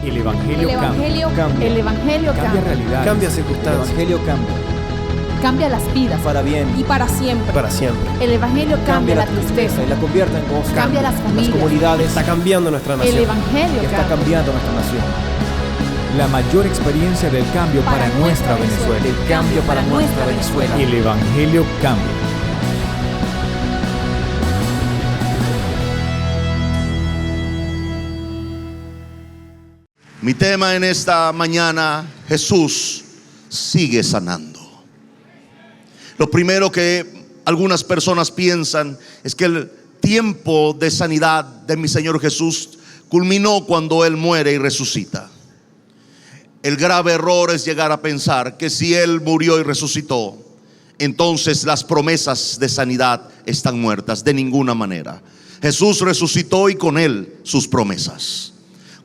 El Evangelio cambia. El Evangelio Cambia cambia. realidades. Cambia El circunstancias. Evangelio cambia. Cambia las vidas. Para bien. Y para siempre. Para siempre. El Evangelio cambia la tristeza. y la convierte en gozo. Cambia las familias. comunidades. Está cambiando nuestra El nación. Evangelio Está cambia. cambiando nuestra nación. La mayor experiencia del cambio para nuestra Venezuela. El cambio para nuestra Venezuela. El Evangelio cambia. Mi tema en esta mañana: Jesús sigue sanando. Lo primero que algunas personas piensan es que el tiempo de sanidad de mi Señor Jesús culminó cuando Él muere y resucita. El grave error es llegar a pensar que si Él murió y resucitó, entonces las promesas de sanidad están muertas. De ninguna manera. Jesús resucitó y con Él sus promesas.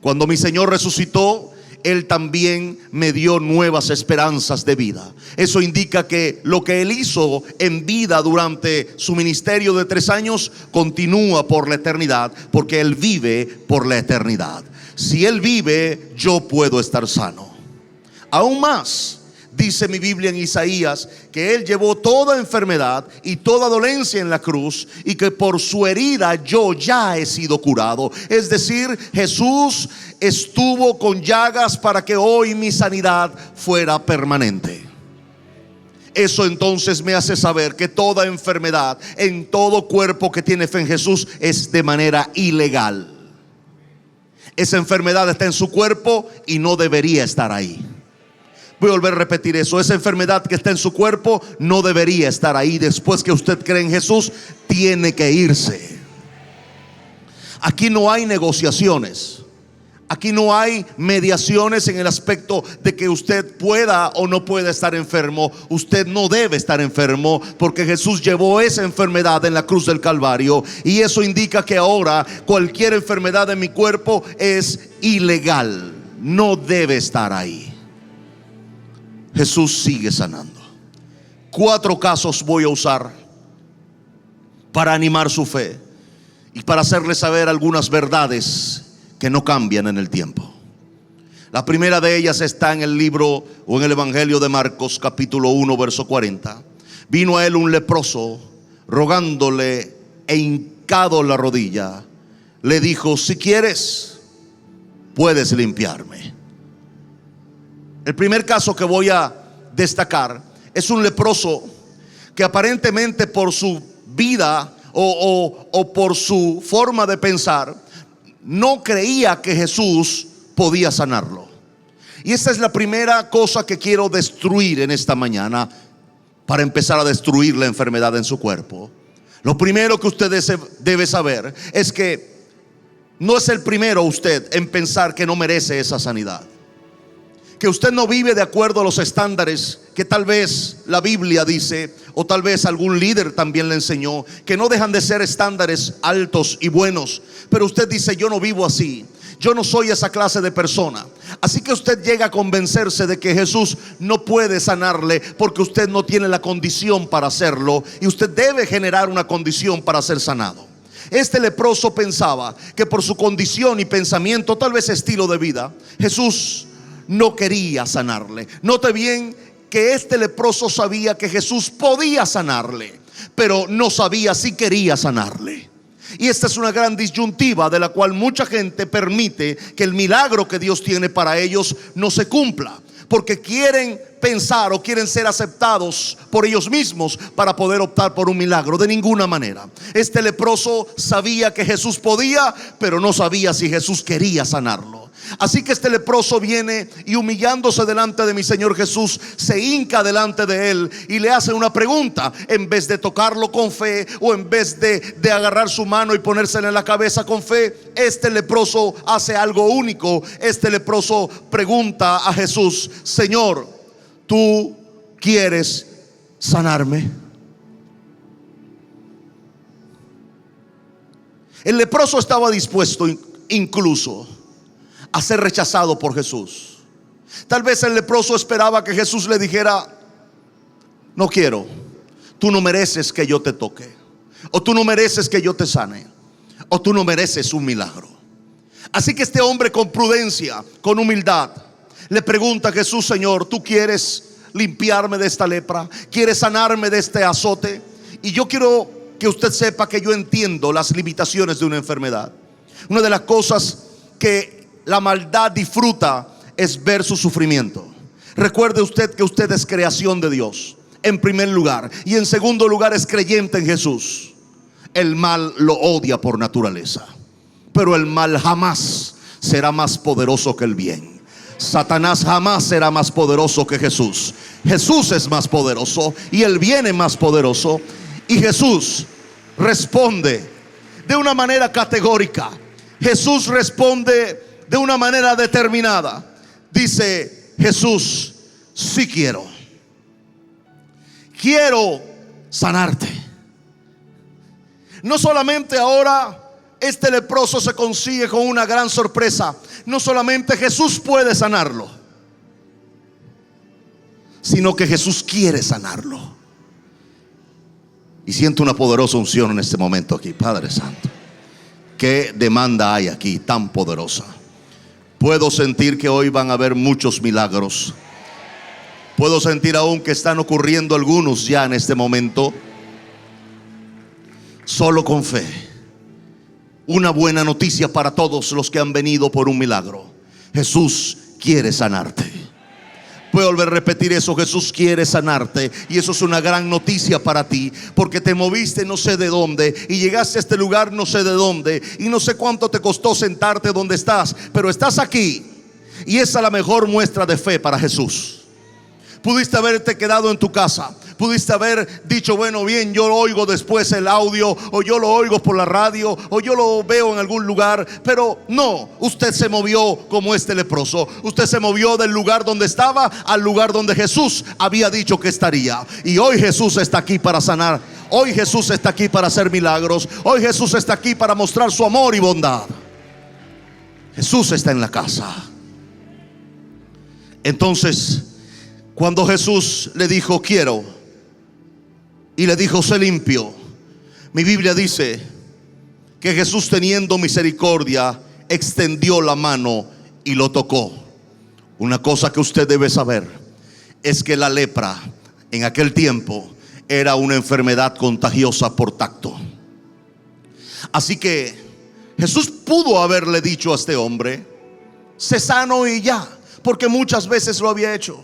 Cuando mi Señor resucitó, Él también me dio nuevas esperanzas de vida. Eso indica que lo que Él hizo en vida durante su ministerio de 3 años continúa por la eternidad, porque Él vive por la eternidad. Si Él vive, yo puedo estar sano. Aún más, dice mi Biblia en Isaías, que Él llevó toda enfermedad y toda dolencia en la cruz, y que por su herida yo ya he sido curado. Es decir, Jesús estuvo con llagas para que hoy mi sanidad fuera permanente. Eso entonces me hace saber que toda enfermedad en todo cuerpo que tiene fe en Jesús es de manera ilegal. Esa enfermedad está en su cuerpo y no debería estar ahí. Voy a volver a repetir eso. Esa enfermedad que está en su cuerpo no debería estar ahí. Después que usted cree en Jesús, tiene que irse. Aquí no hay negociaciones. Aquí no hay mediaciones en el aspecto de que usted pueda o no pueda estar enfermo. Usted no debe estar enfermo, porque Jesús llevó esa enfermedad en la cruz del Calvario. Y eso indica que ahora cualquier enfermedad en mi cuerpo es ilegal. No debe estar ahí. Jesús sigue sanando. 4 casos voy a usar para animar su fe y para hacerle saber algunas verdades que no cambian en el tiempo. La primera de ellas está en el libro o en el Evangelio de Marcos, capítulo 1, verso 40. Vino a él un leproso, rogándole e hincado la rodilla, le dijo: si quieres, puedes limpiarme. El primer caso que voy a destacar es un leproso que aparentemente por su vida o por su forma de pensar no creía que Jesús podía sanarlo. Y esta es la primera cosa que quiero destruir en esta mañana, para empezar a destruir la enfermedad en su cuerpo. Lo primero que usted debe saber es que no es el primero usted en pensar que no merece esa sanidad, que usted no vive de acuerdo a los estándares que tal vez la Biblia dice, o tal vez algún líder también le enseñó, que no dejan de ser estándares altos y buenos. Pero usted dice: yo no vivo así, yo no soy esa clase de persona. Así que usted llega a convencerse de que Jesús no puede sanarle, porque usted no tiene la condición para hacerlo, y usted debe generar una condición para ser sanado. Este leproso pensaba que por su condición y pensamiento, tal vez estilo de vida, Jesús no quería sanarle. Note bien que este leproso sabía que Jesús podía sanarle, pero no sabía si quería sanarle. Y esta es una gran disyuntiva de la cual mucha gente permite que el milagro que Dios tiene para ellos no se cumpla, porque quieren pensar o quieren ser aceptados por ellos mismos para poder optar por un milagro. De ninguna manera. Este leproso sabía que Jesús podía, pero no sabía si Jesús quería sanarlo. Así que este leproso viene y, humillándose delante de mi Señor Jesús, se hinca delante de Él y le hace una pregunta. En vez de tocarlo con fe, o en vez de agarrar su mano y ponérsela en la cabeza con fe, este leproso hace algo único. Este leproso pregunta a Jesús: Señor, ¿tú quieres sanarme? El leproso estaba dispuesto incluso a ser rechazado por Jesús. Tal vez el leproso esperaba que Jesús le dijera: no quiero, tú no mereces que yo te toque, o tú no mereces que yo te sane, o tú no mereces un milagro. Así que este hombre, con prudencia, con humildad, le pregunta a Jesús: Señor, ¿tú quieres limpiarme de esta lepra? ¿Quieres sanarme de este azote? Y yo quiero que usted sepa que yo entiendo las limitaciones de una enfermedad. Una de las cosas que la maldad disfruta es ver su sufrimiento. Recuerde usted que usted es creación de Dios, en primer lugar, y en segundo lugar es creyente en Jesús. El mal lo odia por naturaleza, pero el mal jamás será más poderoso que el bien. Satanás jamás será más poderoso que Jesús. Jesús es más poderoso y el bien es más poderoso. Y Jesús responde de una manera categórica. Jesús responde de una manera determinada. Dice Jesús: sí quiero sanarte. No solamente ahora este leproso se consigue con una gran sorpresa. No solamente Jesús puede sanarlo, sino que Jesús quiere sanarlo. Y siento una poderosa unción en este momento aquí. Padre Santo, qué demanda hay aquí tan poderosa. Puedo sentir que hoy van a haber muchos milagros. Puedo sentir aún que están ocurriendo algunos ya en este momento. Solo con fe. Una buena noticia para todos los que han venido por un milagro: Jesús quiere sanarte. Puedo volver a repetir eso: Jesús quiere sanarte. Y eso es una gran noticia para ti, porque te moviste no sé de dónde y llegaste a este lugar no sé de dónde, y no sé cuánto te costó sentarte donde estás, pero estás aquí. Y esa es la mejor muestra de fe para Jesús. Pudiste haberte quedado en tu casa. Pudiste haber dicho: bueno, bien, yo lo oigo después el audio, o yo lo oigo por la radio, o yo lo veo en algún lugar. Pero no, usted se movió como este leproso. Usted se movió del lugar donde estaba al lugar donde Jesús había dicho que estaría. Y hoy Jesús está aquí para sanar. Hoy Jesús está aquí para hacer milagros. Hoy Jesús está aquí para mostrar su amor y bondad. Jesús está en la casa. Entonces, cuando Jesús le dijo: quiero, y le dijo: sé limpio, mi Biblia dice que Jesús, teniendo misericordia, extendió la mano y lo tocó. Una cosa que usted debe saber es que la lepra en aquel tiempo era una enfermedad contagiosa por tacto. Así que Jesús pudo haberle dicho a este hombre: sé sano y ya, porque muchas veces lo había hecho.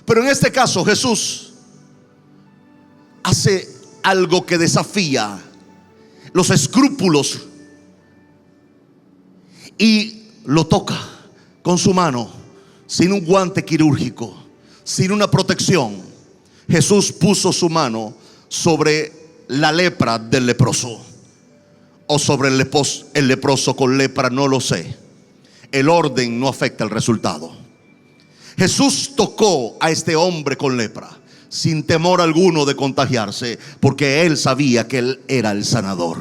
Pero en este caso Jesús hace algo que desafía los escrúpulos y lo toca con su mano, sin un guante quirúrgico, sin una protección. Jesús puso su mano sobre la lepra del leproso, o sobre el leproso con lepra, no lo sé. El orden no afecta el resultado. Jesús tocó a este hombre con lepra sin temor alguno de contagiarse, porque él sabía que él era el sanador.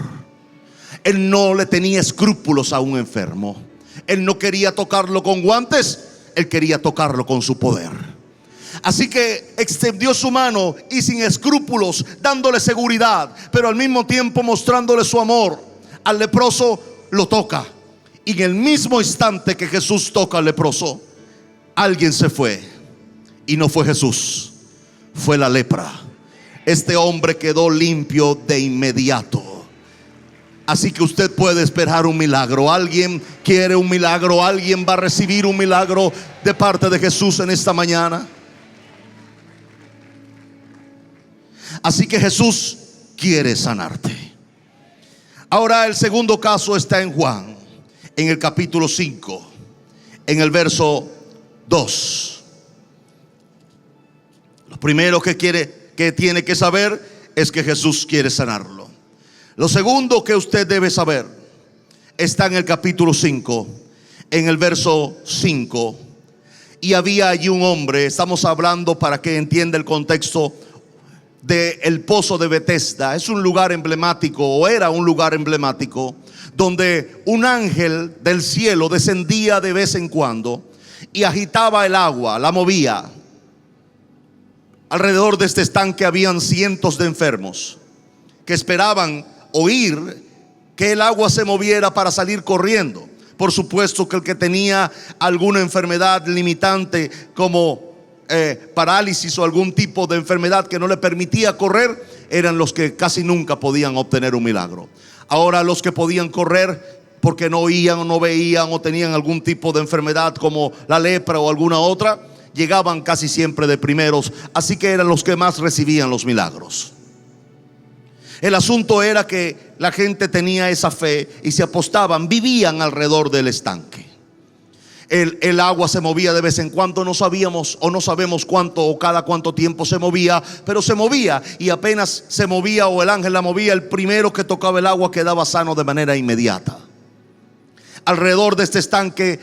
Él no le tenía escrúpulos a un enfermo. Él no quería tocarlo con guantes, él quería tocarlo con su poder. Así que extendió su mano y sin escrúpulos, dándole seguridad, pero al mismo tiempo mostrándole su amor al leproso, lo toca. Y en el mismo instante que Jesús toca al leproso, alguien se fue, y no fue Jesús, fue la lepra. Este hombre quedó limpio de inmediato. Así que usted puede esperar un milagro. Alguien quiere un milagro. Alguien va a recibir un milagro de parte de Jesús en esta mañana. Así que Jesús quiere sanarte. Ahora el segundo caso está en Juan, en el capítulo 5, en el verso 2. Lo primero que tiene que saber es que Jesús quiere sanarlo. Lo segundo que usted debe saber está en el capítulo 5, en el verso 5. Y había allí un hombre, estamos hablando para que entienda el contexto, del pozo de Betesda. Es un lugar emblemático, o era un lugar emblemático, donde un ángel del cielo descendía de vez en cuando y agitaba el agua, la movía. Alrededor de este estanque habían cientos de enfermos que esperaban oír que el agua se moviera para salir corriendo, Por supuesto que el que tenía alguna enfermedad limitante como parálisis o algún tipo de enfermedad que no le permitía correr, eran los que casi nunca podían obtener un milagro. Ahora los que podían correr porque no oían o no veían o tenían algún tipo de enfermedad como la lepra o alguna otra, llegaban casi siempre de primeros, así que eran los que más recibían los milagros. El asunto era que la gente tenía esa fe y se apostaban, vivían alrededor del estanque. El agua se movía de vez en cuando, no sabíamos o no sabemos cuánto o cada cuánto tiempo se movía, pero se movía, y apenas se movía o el ángel la movía, el primero que tocaba el agua quedaba sano de manera inmediata. Alrededor de este estanque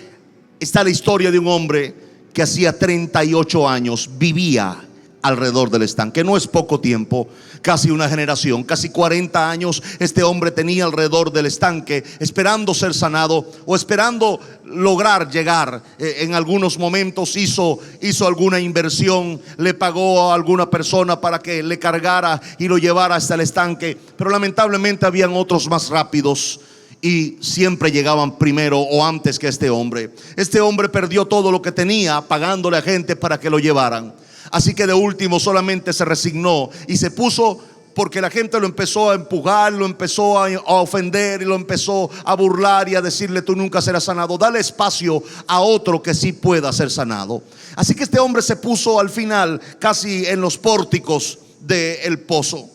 está la historia de un hombre que hacía 38 años vivía alrededor del estanque. No es poco tiempo, casi una generación, casi 40 años este hombre tenía alrededor del estanque, esperando ser sanado o esperando lograr llegar. En algunos momentos hizo alguna inversión, le pagó a alguna persona para que le cargara y lo llevara hasta el estanque, pero lamentablemente habían otros más rápidos y siempre llegaban primero o antes que este hombre. Este hombre perdió todo lo que tenía pagándole a gente para que lo llevaran. Así que de último solamente se resignó y se puso, porque la gente lo empezó a empujar, lo empezó a ofender y lo empezó a burlar y a decirle: tú nunca serás sanado, dale espacio a otro que sí pueda ser sanado. Así que este hombre se puso al final casi en los pórticos del pozo,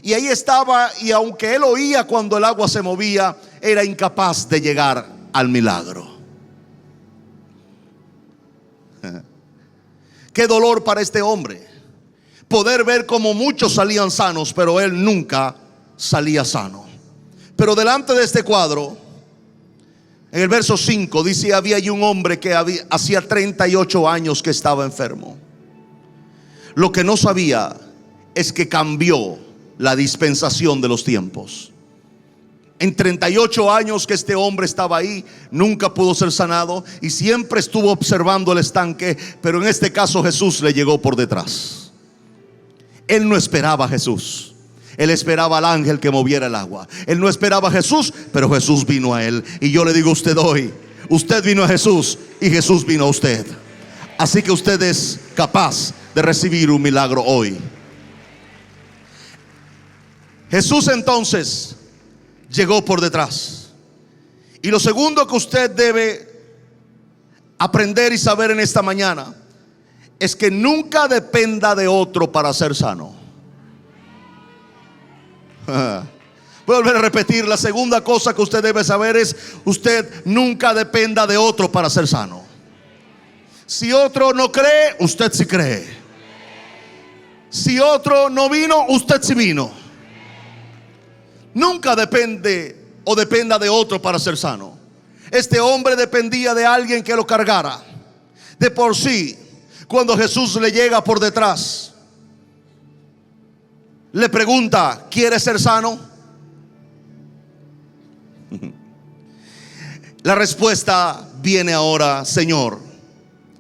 y ahí estaba, y aunque él oía cuando el agua se movía, era incapaz de llegar al milagro. Qué dolor para este hombre poder ver como muchos salían sanos, pero él nunca salía sano. Pero delante de este cuadro, en el verso 5 dice: había allí un hombre que hacía 38 años que estaba enfermo. Lo que no sabía es que cambió la dispensación de los tiempos. En 38 años que este hombre estaba ahí, nunca pudo ser sanado y siempre estuvo observando el estanque. Pero en este caso Jesús le llegó por detrás. Él no esperaba a Jesús, él esperaba al ángel que moviera el agua. Él no esperaba a Jesús, pero Jesús vino a él. Y yo le digo a usted hoy: usted vino a Jesús y Jesús vino a usted. Así que usted es capaz de recibir un milagro hoy. Jesús entonces llegó por detrás. Y lo segundo que usted debe aprender y saber en esta mañana es que nunca dependa de otro para ser sano. Voy a volver a repetir. La segunda cosa que usted debe saber es: usted nunca dependa de otro para ser sano. Si otro no cree, usted sí cree. Si otro no vino, usted sí vino. Nunca depende o dependa de otro para ser sano. Este hombre dependía de alguien que lo cargara. De por sí, cuando Jesús le llega por detrás, le pregunta: ¿quieres ser sano? La respuesta viene ahora: Señor,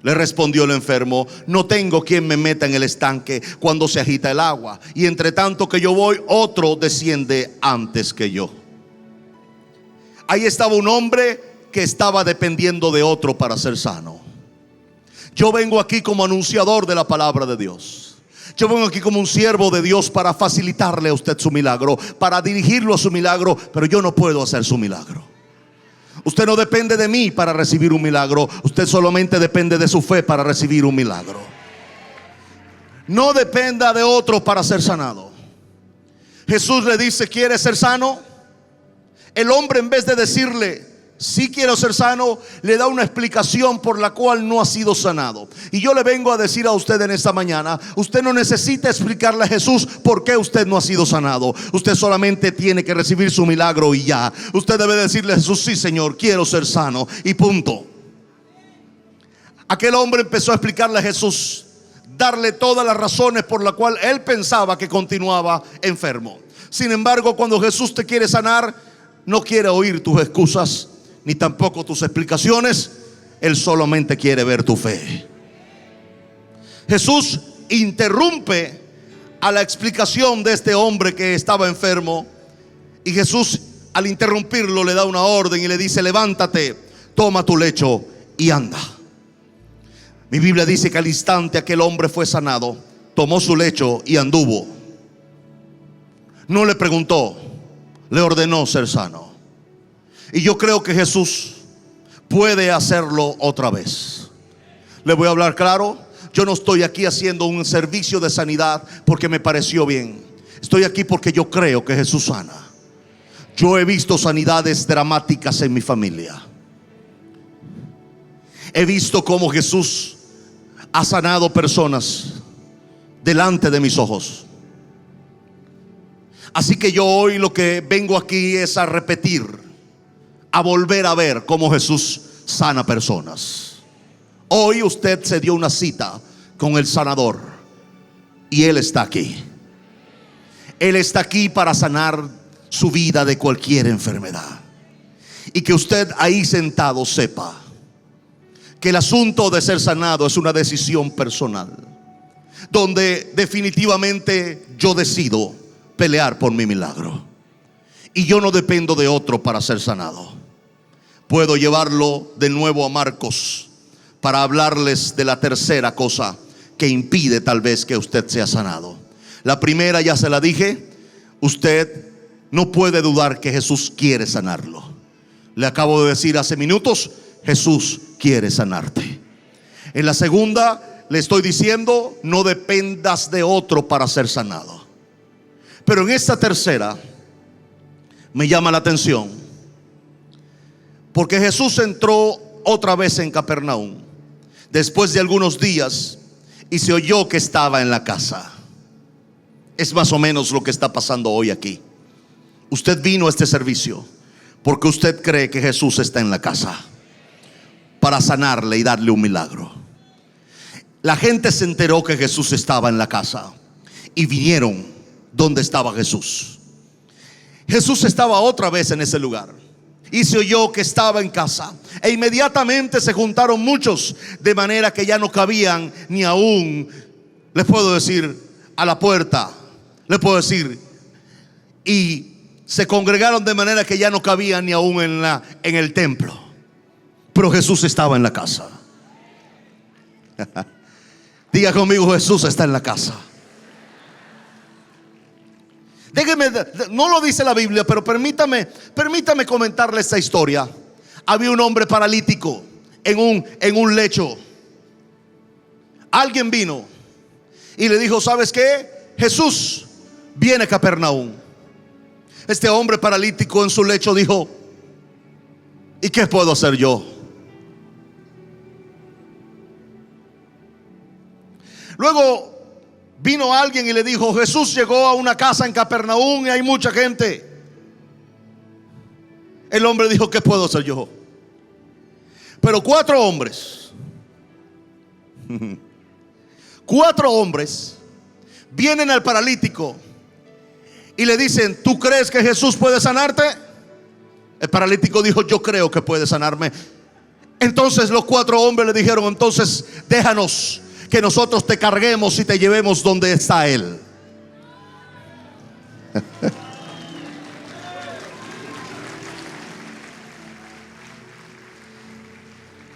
le respondió el enfermo, no tengo quien me meta en el estanque cuando se agita el agua, y entre tanto que yo voy, otro desciende antes que yo. Ahí estaba un hombre que estaba dependiendo de otro para ser sano. Yo vengo aquí como anunciador de la palabra de Dios. Yo vengo aquí como un siervo de Dios para facilitarle a usted su milagro, para dirigirlo a su milagro, pero yo no puedo hacer su milagro. Usted no depende de mí para recibir un milagro. Usted solamente depende de su fe para recibir un milagro. No dependa de otro para ser sanado. Jesús le dice: ¿quieres ser sano? El hombre, en vez de decirle: sí quiero ser sano, le da una explicación por la cual no ha sido sanado. Y yo le vengo a decir a usted en esta mañana: usted no necesita explicarle a Jesús por qué usted no ha sido sanado. Usted solamente tiene que recibir su milagro y ya. Usted debe decirle a Jesús: sí, Señor, quiero ser sano, y punto. Aquel hombre empezó a explicarle a Jesús, darle todas las razones por las cuales él pensaba que continuaba enfermo. Sin embargo, cuando Jesús te quiere sanar, no quiere oír tus excusas ni tampoco tus explicaciones. Él solamente quiere ver tu fe. Jesús interrumpe a la explicación de este hombre que estaba enfermo, y Jesús, al interrumpirlo, le da una orden y le dice: levántate, toma tu lecho y anda. Mi Biblia dice que al instante aquel hombre fue sanado, tomó su lecho y anduvo. No le preguntó, le ordenó ser sano. Y yo creo que Jesús puede hacerlo otra vez. Le voy a hablar claro. Yo no estoy aquí haciendo un servicio de sanidad porque me pareció bien. Estoy aquí porque yo creo que Jesús sana. Yo he visto sanidades dramáticas en mi familia. He visto cómo Jesús ha sanado personas delante de mis ojos. Así que yo hoy lo que vengo aquí es a repetir, a volver a ver cómo Jesús sana personas. Hoy usted se dio una cita con el sanador y Él está aquí. Él está aquí para sanar su vida de cualquier enfermedad. Y que usted ahí sentado sepa que el asunto de ser sanado es una decisión personal, donde definitivamente yo decido pelear por mi milagro. Y yo no dependo de otro para ser sanado. Puedo llevarlo de nuevo a Marcos para hablarles de la tercera cosa que impide tal vez que usted sea sanado. La primera ya se la dije. Usted no puede dudar que Jesús quiere sanarlo. Le acabo de decir hace minutos, Jesús quiere sanarte. En la segunda le estoy diciendo, no dependas de otro para ser sanado. Pero en esta tercera me llama la atención, porque Jesús entró otra vez en Capernaum después de algunos días y se oyó que estaba en la casa. Es más o menos lo que está pasando hoy aquí. Usted vino a este servicio porque usted cree que Jesús está en la casa para sanarle y darle un milagro. La gente se enteró que Jesús estaba en la casa y vinieron donde estaba Jesús. Jesús estaba otra vez en ese lugar y se oyó que estaba en casa, e inmediatamente se juntaron muchos, de manera que ya no cabían ni aún, les puedo decir, a la puerta. Les puedo decir, y se congregaron de manera que ya no cabían ni aún en el templo. Pero Jesús estaba en la casa. Diga conmigo, Jesús está en la casa. Déjeme, no lo dice la Biblia, pero permítame comentarle esta historia. Había un hombre paralítico en un lecho. Alguien vino y le dijo, ¿sabes qué? Jesús viene a Capernaum. Este hombre paralítico en su lecho dijo, ¿y qué puedo hacer yo? Luego vino alguien y le dijo, Jesús llegó a una casa en Capernaum y hay mucha gente. El hombre dijo, ¿qué puedo hacer yo? Pero 4 hombres vienen al paralítico y le dicen, ¿tú crees que Jesús puede sanarte? El paralítico dijo, yo creo que puede sanarme. Entonces los 4 hombres le dijeron, entonces déjanos que nosotros te carguemos y te llevemos donde está Él.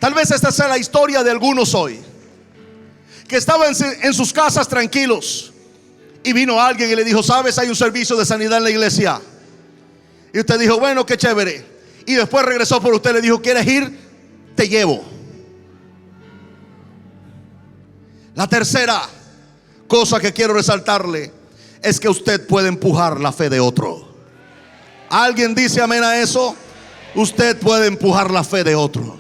Tal vez esta sea la historia de algunos hoy, que estaban en sus casas tranquilos y vino alguien y le dijo, ¿sabes? Hay un servicio de sanidad en la iglesia. Y usted dijo, bueno, qué chévere. Y después regresó por usted y le dijo, ¿quieres ir? Te llevo. La tercera cosa que quiero resaltarle es que usted puede empujar la fe de otro. ¿Alguien dice amén a eso? Usted puede empujar la fe de otro.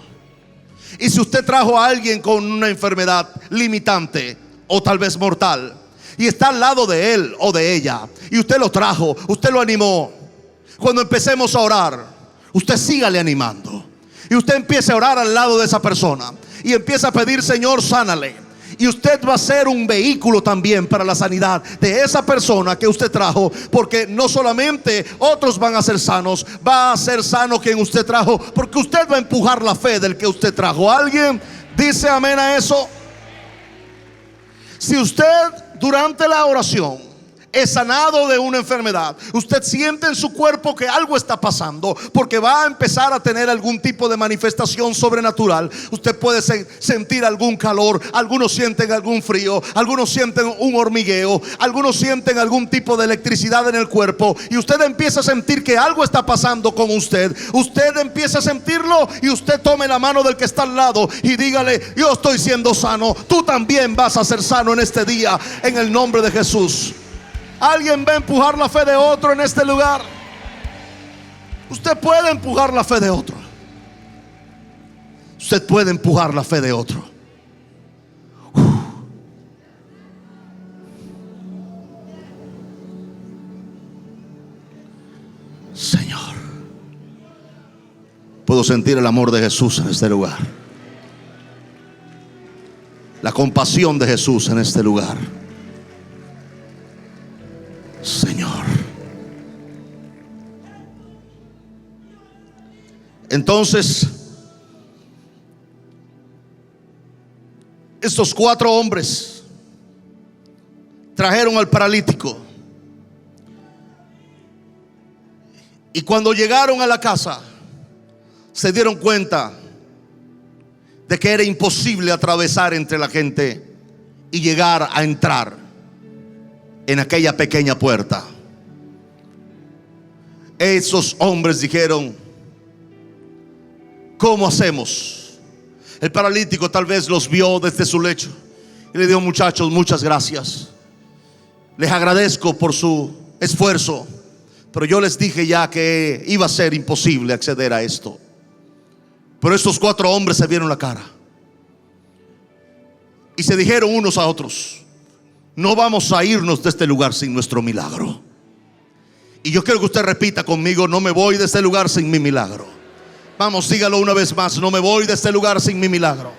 Y si usted trajo a alguien con una enfermedad limitante o tal vez mortal y está al lado de él o de ella, y usted lo trajo, usted lo animó, cuando empecemos a orar, usted sígale animando y usted empiece a orar al lado de esa persona y empieza a pedir, Señor, sánale. Y usted va a ser un vehículo también para la sanidad de esa persona que usted trajo, porque no solamente otros van a ser sanos, va a ser sano quien usted trajo, porque usted va a empujar la fe del que usted trajo. ¿Alguien dice amén a eso? Si usted durante la oración es sanado de una enfermedad, usted siente en su cuerpo que algo está pasando, porque va a empezar a tener algún tipo de manifestación sobrenatural. Usted puede sentir algún calor, algunos sienten algún frío, algunos sienten un hormigueo, algunos sienten algún tipo de electricidad en el cuerpo, y usted empieza a sentir que algo está pasando con usted. Usted empieza a sentirlo y usted tome la mano del que está al lado y dígale: yo estoy siendo sano, tú también vas a ser sano en este día, en el nombre de Jesús. ¿Alguien va a empujar la fe de otro en este lugar? Usted puede empujar la fe de otro. Usted puede empujar la fe de otro. Señor, puedo sentir el amor de Jesús en este lugar, la compasión de Jesús en este lugar. Señor. Entonces, estos 4 hombres trajeron al paralítico, y cuando llegaron a la casa se dieron cuenta de que era imposible atravesar entre la gente y llegar a entrar en aquella pequeña puerta. Esos hombres dijeron: ¿cómo hacemos? El paralítico tal vez los vio desde su lecho y le dijo: muchachos, muchas gracias, les agradezco por su esfuerzo, pero yo les dije ya que iba a ser imposible acceder a esto. Pero estos 4 hombres se vieron la cara y se dijeron unos a otros: no vamos a irnos de este lugar sin nuestro milagro. Y yo quiero que usted repita conmigo: no me voy de este lugar sin mi milagro. Vamos, dígalo una vez más: no me voy de este lugar sin mi milagro.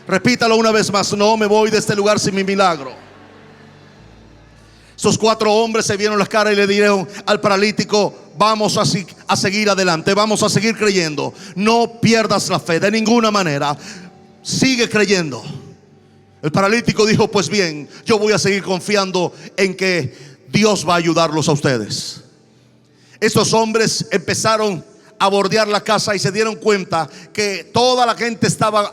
Repítalo una vez más: no me voy de este lugar sin mi milagro. Esos 4 hombres se vieron las caras y le dijeron al paralítico: vamos a seguir adelante, vamos a seguir creyendo. No pierdas la fe de ninguna manera, sigue creyendo. El paralítico dijo: pues bien, yo voy a seguir confiando en que Dios va a ayudarlos a ustedes. Estos hombres empezaron a bordear la casa y se dieron cuenta que toda la gente estaba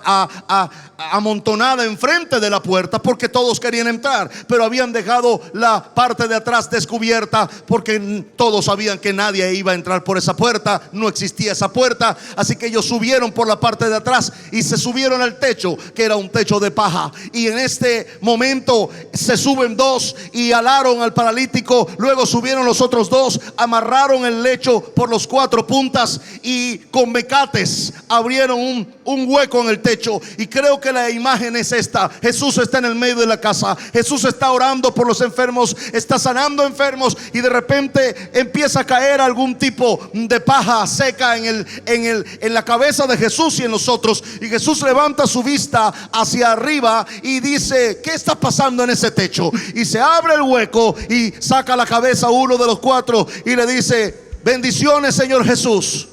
amontonada enfrente de la puerta, porque todos querían entrar, pero habían dejado la parte de atrás descubierta, porque todos sabían que nadie iba a entrar por esa puerta. No existía esa puerta, así que ellos subieron por la parte de atrás y se subieron al techo, que era un techo de paja. Y en este momento se suben 2 y alaron al paralítico. Luego subieron los otros 2, amarraron el lecho por los 4 puntas y con mecates abrieron un hueco en el techo. Y creo que la imagen es esta: Jesús está en el medio de la casa, Jesús está orando por los enfermos, está sanando enfermos, y de repente empieza a caer algún tipo de paja seca en la cabeza de Jesús y en los otros. Y Jesús levanta su vista hacia arriba y dice: ¿qué está pasando en ese techo? Y se abre el hueco y saca la cabeza uno de los 4 y le dice: bendiciones, Señor Jesús.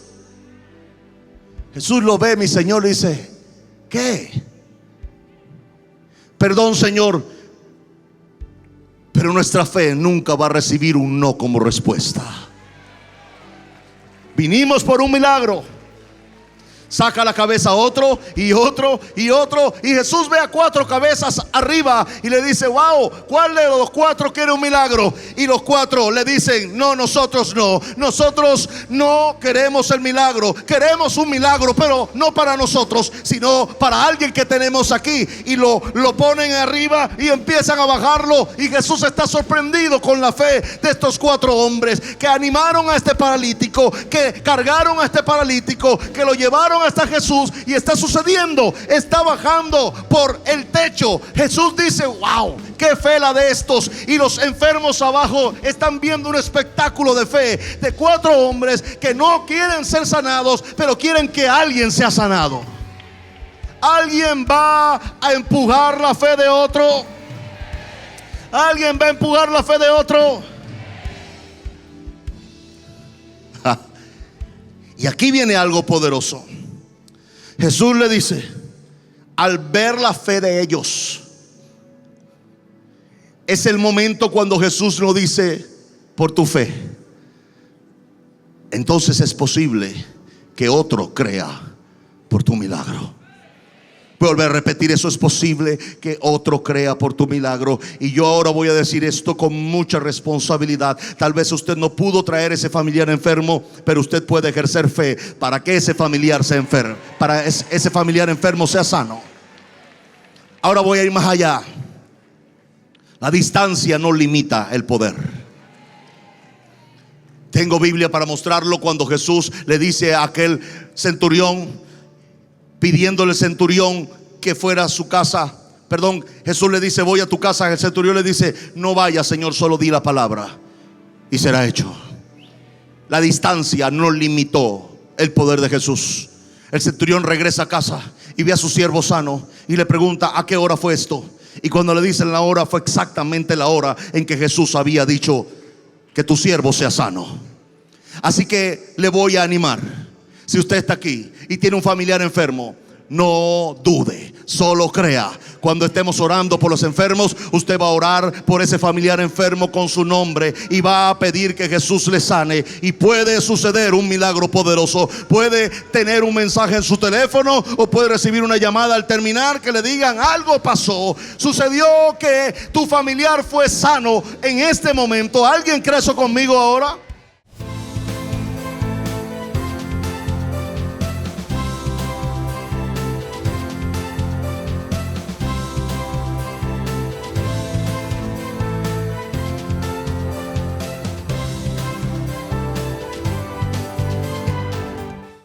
Jesús lo ve, mi Señor, y dice: ¿qué? Perdón, Señor, pero nuestra fe nunca va a recibir un no como respuesta. Vinimos por un milagro. Saca la cabeza otro y otro y otro, y Jesús ve a 4 cabezas arriba y le dice: wow, ¿cuál de los 4 quiere un milagro? Y los 4 le dicen: no, nosotros no queremos el milagro. Queremos un milagro, pero no para nosotros, sino para alguien que tenemos aquí. Y lo ponen arriba y empiezan a bajarlo, y Jesús está sorprendido con la fe de estos 4 hombres que animaron a este paralítico, que cargaron a este paralítico, que lo llevaron hasta Jesús. Y está sucediendo, está bajando por el techo. Jesús dice: wow, qué fe la de estos. Y los enfermos abajo están viendo un espectáculo de fe de 4 hombres que no quieren ser sanados, pero quieren que alguien sea sanado. ¿Alguien va a empujar la fe de otro? ¿Alguien va a empujar la fe de otro? Y aquí viene algo poderoso. Jesús le dice: al ver la fe de ellos, Es el momento cuando Jesús nos dice: por tu fe, entonces es posible que otro crea por tu milagro. Voy a volver a repetir, eso es posible que otro crea por tu milagro. Y yo ahora voy a decir esto con mucha responsabilidad. Tal vez usted no pudo traer ese familiar enfermo, pero usted puede ejercer fe para que ese familiar se enferme, para ese familiar enfermo sea sano. Ahora voy a ir más allá. La distancia no limita el poder. Tengo Biblia para mostrarlo cuando Jesús le dice a aquel centurión, pidiéndole al centurión que fuera a su casa. Perdón, Jesús le dice: voy a tu casa. El centurión le dice: no vaya, Señor, solo di la palabra y será hecho. La distancia no limitó el poder de Jesús. El centurión regresa a casa y ve a su siervo sano y le pregunta: ¿a qué hora fue esto? Y cuando le dicen la hora, fue exactamente la hora en que Jesús había dicho: que tu siervo sea sano. Así que le voy a animar. Si usted está aquí y tiene un familiar enfermo, no dude, solo crea. Cuando estemos orando por los enfermos, usted va a orar por ese familiar enfermo con su nombre y va a pedir que Jesús le sane. Y puede suceder un milagro poderoso. Puede tener un mensaje en su teléfono o puede recibir una llamada al terminar que le digan: algo pasó, sucedió que tu familiar fue sano en este momento. ¿Alguien cree eso conmigo ahora?